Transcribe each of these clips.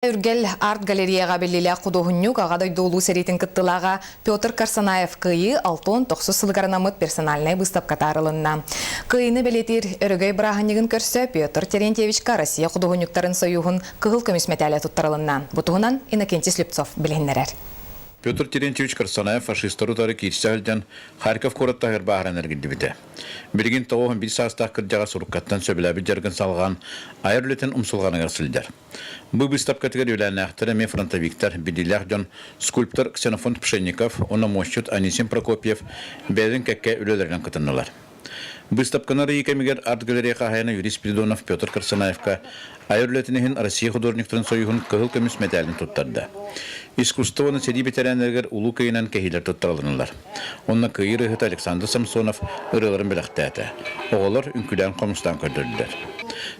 Үргел арт галереяға белелі құдығыннюк ағадай долу сәретін кыттылаға Петр Карсанаев кыйы алтон тоқсы сылғаранамыт персональный выставка тарылынна. Кыйыны белетир өрігей бірағынығын көрсі Петр Терентьевичка Россия құдығынюктарын союғын кығыл көмесметәлі тұттарылынна. Бұтығынан Иннокентий Слепцов білгендерер. Петр Терентьевич Карсанаев фашисттары тары кирсәлдән Харьков кораттагыр баһран эргилди бите. Билгин тоғын бир састак кыржага суруккаттан сөбеләби жергин салган айырлытын умсулганга сылдар. Бу выставка тегереләнә хәтерме фронтовиктар бидиләр жон скульптор Ксенофонт Пшенников, Ономощут Анисим Прокопьев бәден кәккә үлеләргән кытыннылар. Выставканы икемигер арт галереяга хайна юрист Придонов Петр Карсанаевка айырлытынын Россия художниктарын союгын кыгыл көмүс медалын туттарды. Искусствоны сәди ветеранлар улу кыйнан кәһиләр туттырылдылар. Онна кыйры хыт Александр Самсонов ырыларын беләктәте. Оголар үнкүлән комустан көрдүләр.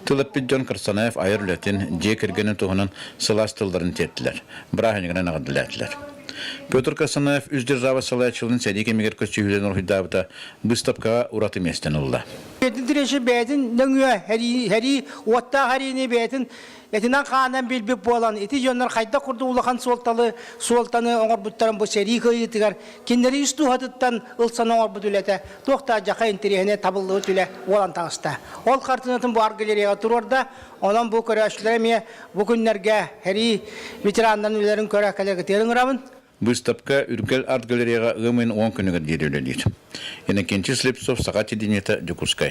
Тылыппиджон Карсанаев айырлытын же кергенен тугынан сыластылдарын теттиләр. Брахинигенен агыдылар. Петр Карсанаев үз держава салаячылын сәди кемигер көчүлен орхидабыта выставкага ураты местен улла. Диреше бәдин нөңө хәри отта харини бәдин этинан канан билбеп болан эти жоннар кайда курду улахан суолтаны оңор буттаран бу сәри кыйытыгар киндери үстү хатыттан ылсан оңор бутулете тохта жака интерехне табылды түле олан таңыста. Ол картынатын бу аргалереяга турорда онан бу көрәшләр бу күннәргә хәри ветераннан үләрен көрәкәләгә тереңрамын. Выставка Үргел арт галереяга 10 күнүгө дирелелер. Иннокентий Слепцов, Сагат Единета, Дюкурскай.